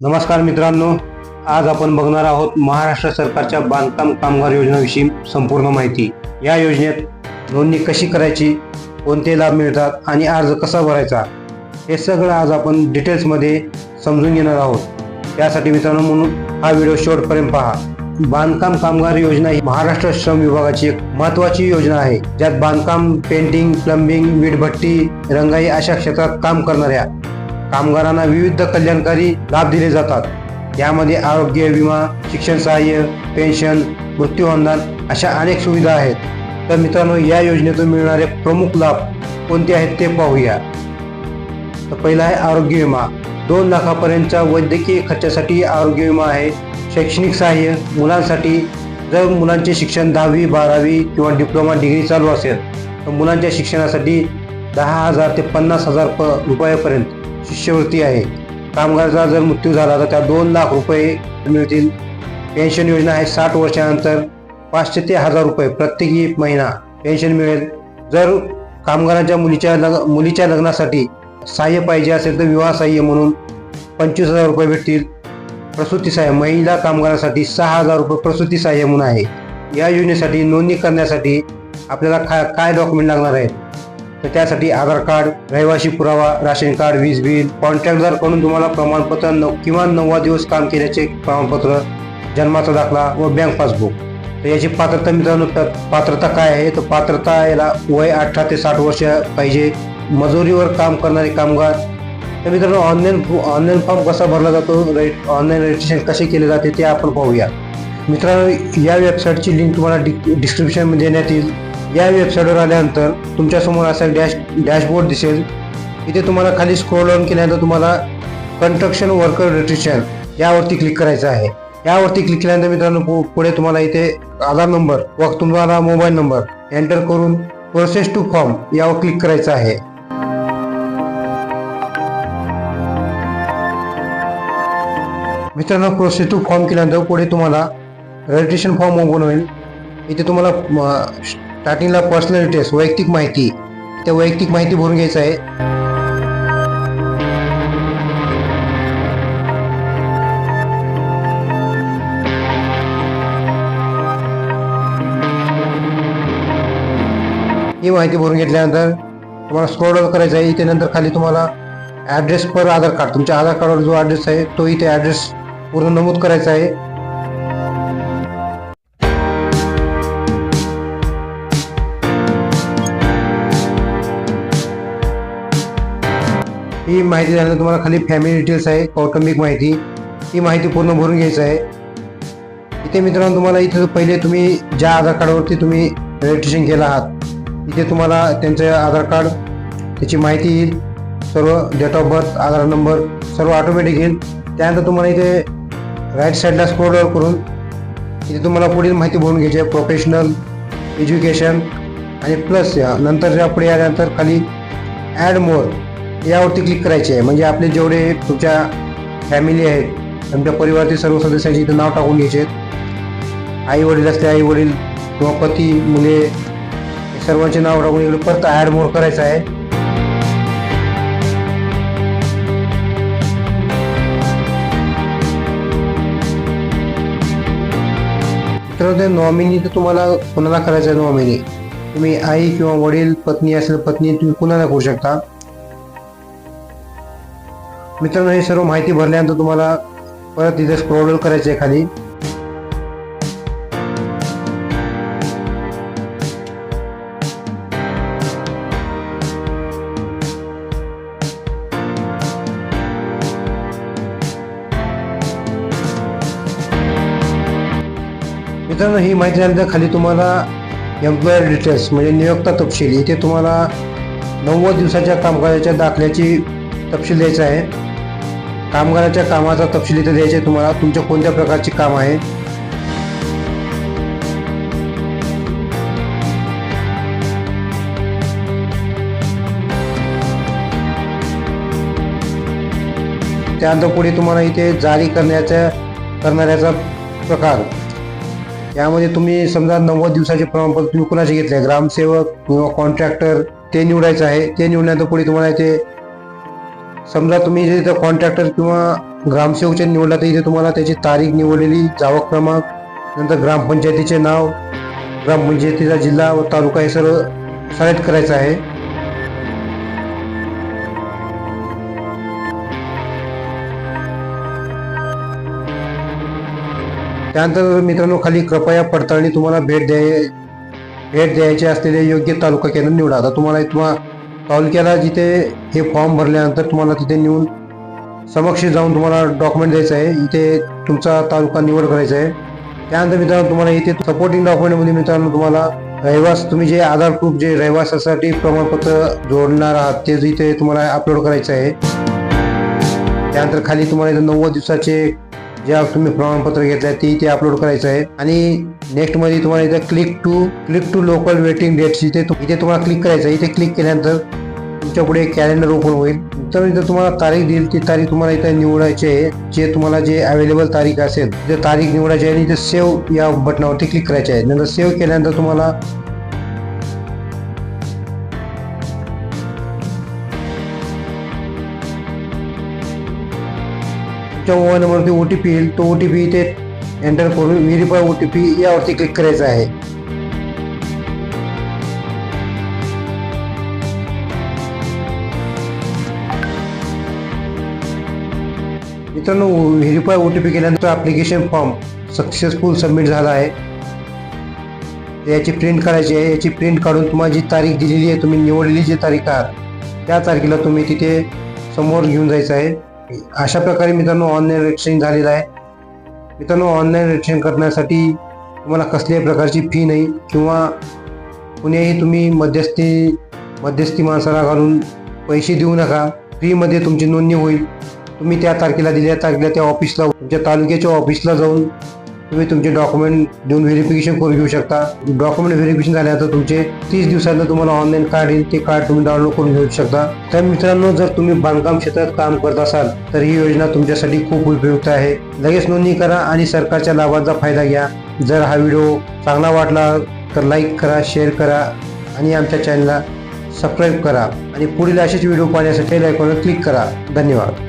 नमस्कार मित्रांनो, आज आपण बघणार आहोत महाराष्ट्र सरकारच्या बांधकाम कामगार योजनेविषयी संपूर्ण माहिती। या योजनेत नोंदणी कशी करायची, कोणते लाभ मिळतात आणि अर्ज कसा भरायचा हे सगळं आज आपण डिटेल्समध्ये समजून घेणार आहोत। त्यासाठी मित्रांनो म्हणून हा व्हिडिओ शेवटपर्यंत पहा। बांधकाम कामगार योजना ही महाराष्ट्र श्रम विभागाची एक महत्त्वाची योजना आहे, ज्यात बांधकाम, पेंटिंग, प्लंबिंग, वीटभट्टी, रंगाई अशा क्षेत्रात काम करणाऱ्या कामगारांना विविध कल्याणकारी लाभ दिले जातात। यामध्ये आरोग्य विमा, शिक्षण सहाय्य, पेन्शन, मृत्यू अनुदान अशा अनेक सुविधा आहेत। तर मित्रांनो, या योजनेतून मिळणारे प्रमुख लाभ कोणते आहेत ते पाहूया। तर पहिला आहे आरोग्य विमा। 2 लाखापर्यंतच्या वैद्यकीय खर्चासाठी आरोग्य विमा आहे। शैक्षणिक सहाय्य मुलांसाठी, जर मुलांचे शिक्षण 10वी 12वी किंवा डिप्लोमा डिग्री चालू असेल तर मुलांच्या शिक्षणासाठी 10,000 ते 50,000 रुपयापर्यंत शिष्यवृत्ती आहे। कामगाराचा जर मृत्यू झाला तर त्या 2 लाख रुपये मिळतील। पेन्शन योजना आहे। 60 वर्षानंतर 500 ते 1000 रुपये प्रत्येक महिना पेन्शन मिळेल। जर कामगाराच्या मुलीच्या लग्नासाठी सहाय्य पाहिजे असेल तर विवाह सहाय्य म्हणून 25,000 रुपये भेटतील। प्रसूती सहाय्य महिला कामगारांसाठी 6,000 रुपये प्रसूती सहाय्य म्हणून आहे। या योजनेसाठी नोंदणी करण्यासाठी आपल्याला काय डॉक्युमेंट लागणार आहेत तर त्यासाठी आधार कार्ड, रहिवासी पुरावा, राशन कार्ड, वीज बिल, कॉन्ट्रॅक्टदाराकडून तुम्हाला प्रमाणपत्र किमान 90 दिवस काम केल्याचे प्रमाणपत्र, जन्माचा दाखला व बँक पासबुक। तर याची पात्रता मित्रांनो, पात्रता काय आहे तर पात्रता याला वय 18 ते 60 वर्ष पाहिजे। मजुरीवर काम करणारे कामगार। तर मित्रांनो, ऑनलाईन फॉर्म कसा भरला जातो, ऑनलाईन रजिस्ट्रेशन कसे केले जाते ते आपण पाहूया। मित्रांनो, या वेबसाईटची लिंक तुम्हाला डिस्क्रिप्शनमध्ये देण्यात येईल। या वेबसाईटवर आल्यानंतर तुमच्यासमोर असा डॅशबोर्ड दिसेल। इथे तुम्हाला खाली स्क्रोल डाऊन केल्यानंतर तुम्हाला कन्स्ट्रक्शन वर्कर रजिस्ट्रेशन यावरती क्लिक करायचं आहे। यावरती क्लिक केल्यानंतर मित्रांनो पुढे तुम्हाला इथे आधार नंबर व तुम्हाला मोबाईल नंबर एंटर करून प्रोसेस टू फॉर्म यावर क्लिक करायचं आहे। मित्रांनो, प्रोसेस टू फॉर्म केल्यानंतर पुढे तुम्हाला रजिस्ट्रेशन फॉर्म ओपन होईल। इथे तुम्हाला स्टार्टिंगला पर्सनल डिटेल्स, वैयक्तिक माहिती, त्या वैयक्तिक माहिती भरून घ्यायचं आहे। ही माहिती भरून घेतल्यानंतर तुम्हाला स्क्रोल डाऊन करायचं आहे। इथे नंतर खाली तुम्हाला ॲड्रेस पर आधार कार्ड, तुमच्या आधार कार्डवर जो ॲड्रेस आहे तो इथे ॲड्रेस पूर्ण नमूद करायचा आहे। ही माहिती झाल्यानंतर तुम्हाला खाली फॅमिली डिटेल्स आहे, कौटुंबिक माहिती, ही माहिती पूर्ण भरून घ्यायचं आहे। इथे मित्रांनो तुम्हाला इथे पहिले तुम्ही ज्या आधार कार्डवरती तुम्ही रजिस्ट्रेशन केलं आहात इथे तुम्हाला त्यांचं आधार कार्ड, त्याची माहिती येईल, सर्व date of birth, Aadhaar number सर्व ऑटोमॅटिक येईल। त्यानंतर तुम्हाला इथे राईट साईडला स्क्रोल डाऊन करून इथे तुम्हाला पुढील माहिती भरून घ्यायची आहे। प्रोफेशनल, एज्युकेशन आणि प्लस नंतर पुढे आल्यानंतर खाली ॲड मोर यावरती क्लिक करायचे आहे। म्हणजे आपले जेवढे तुमच्या फॅमिली आहेत, तुमच्या परिवारातील सर्व सदस्यांचे इथे नाव टाकून घ्यायचे आहेत। आई वडील असते, आई वडील किंवा पती, मुले, सर्वांचे नाव टाकून इकडे परत ॲड मोर करायचं आहे। तर ते नॉमिनी तर तुम्हाला कोणाला करायचं आहे, नॉमिनी तुम्ही आई किंवा वडील, पत्नी असेल पत्नी, तुम्ही कुणाला करू शकता। मित्रांनो, हे सर्व माहिती भरल्यानंतर तुम्हाला परत इथे स्क्रोल डाऊन करायचं आहे खाली। मित्रांनो, ही माहिती झाल्यानंतर खाली तुम्हाला एम्प्लॉयर डिटेल्स म्हणजे नियोक्ता तपशील, इथे तुम्हाला 90 दिवसाच्या कामगाराच्या दाखल्याची तपशील द्यायचा आहे। कामगाराच्या कामाचा तपशील इथे द्यायचे तुम्हाला, तुमच्या कोणत्या प्रकारचे काम आहे। त्यानंतर पुढे तुम्हाला इथे जारी करणाऱ्याचा प्रकार, यामध्ये तुम्ही समजा 90 दिवसाचे प्रमाणपत्र तुम्ही कुणाचे घेतले, ग्रामसेवक किंवा कॉन्ट्रॅक्टर, ते निवडायचं आहे। ते निवडल्यानंतर पुढे तुम्हाला इथे समजा तुम्ही जे कॉन्ट्रॅक्टर किंवा ग्रामसेवकच्या निवडला तर इथे तुम्हाला त्याची तारीख निवडलेली, जावक क्रमांक, नंतर ग्रामपंचायतीचे नाव, ग्रामपंचायतीचा जिल्हा व तालुका हे सर्व सिलेक्ट करायचं आहे. त्यानंतर मित्रांनो खाली कृपया पडताळणी तुम्हाला भेट द्यायचे असलेले योग्य तालुका केंद्र निवडा. आता तुम्हाला तालुक्याला जिथे हे फॉर्म भरल्यानंतर तुम्हाला तिथे नेऊन समक्ष जाऊन तुम्हाला डॉक्युमेंट द्यायचं आहे. इथे तुमचा तालुका निवड करायचा आहे. त्यानंतर मित्रांनो तुम्हाला इथे सपोर्टिंग डॉक्युमेंटमध्ये मित्रांनो तुम्हाला तुम्ही जे आधार प्रूफ जे रहिवासासाठी प्रमाणपत्र जोडणार आहात ते इथे तुम्हाला अपलोड करायचं आहे. त्यानंतर खाली तुम्हाला इथे 90 दिवसाचे जे तुम्ही प्रमाणपत्र घेतलं आहे ते इथे अपलोड करायचं आहे. आणि नेक्स्ट मध्ये तुम्हाला इथे click to local waiting dates इथे तुम्हाला क्लिक करायचं आहे. इथे क्लिक केल्यानंतर तुमच्या पुढे कॅलेंडर ओपन होईल. तर इथे तुम्हाला तारीख देईल, ती तारीख तुम्हाला इथे निवडायची आहे. जे तुम्हाला जे अवेलेबल तारीख असेल ते तारीख निवडायची आहे आणि इथे सेव्ह या बटनावरती क्लिक करायचे आहे. नंतर सेव्ह केल्यानंतर तुम्हाला तुमच्या मोबाईल नंबरवरती OTP येईल. तो OTP इथे एंटर करून व्हेरीफाय OTP यावरती क्लिक करायचं आहे. मित्रांनो व्हेरीफाय OTP केल्यानंतर ॲप्लिकेशन फॉर्म सक्सेसफुल सबमिट झाला आहे. याची प्रिंट करायची आहे. याची प्रिंट काढून तुम्हाला जी तारीख दिलेली आहे, तुम्ही निवडलेली जी तारीख आहात त्या तारखेला तुम्ही तिथे समोर घेऊन जायचं आहे. अशा प्रकारे मित्रांनो ऑनलाईन रजिस्ट्रेशन झालेलं आहे. मित्रांनो ऑनलाईन रजिस्ट्रेशन करण्यासाठी तुम्हाला कसल्याही प्रकारची फी नाही किंवा कुणीही तुम्ही मध्यस्थी माणसाला घालून पैसे देऊ नका. फ्रीमध्ये तुमची नोंदणी होईल. तुम्ही त्या तारखेला दिलेल्या तारखेला त्या ऑफिसला तुमच्या तालुक्याच्या ऑफिसला जाऊन तुम्ही तुमचे डॉक्युमेंट देऊन व्हेरिफिकेशन करून घेऊ शकता. डॉक्युमेंट व्हेरिफिकेशन झाल्यानंतर तुमचे 30 दिवसांना तुम्हाला ऑनलाईन कार्ड येईल. ते कार्ड तुम्ही डाउनलोड करून घेऊ शकता. तर मित्रांनो जर तुम्ही बांधकाम क्षेत्रात काम करत असाल तर ही योजना तुमच्यासाठी खूप उपयुक्त आहे. लगेच नोंदणी करा आणि सरकारच्या लाभांचा फायदा घ्या. जर हा व्हिडिओ चांगला वाटला तर लाईक करा, शेअर करा आणि आमच्या चॅनलला सबस्क्राईब करा आणि पुढील असेच व्हिडिओ पाहण्यासाठी बेल आयकॉनवर क्लिक करा. धन्यवाद.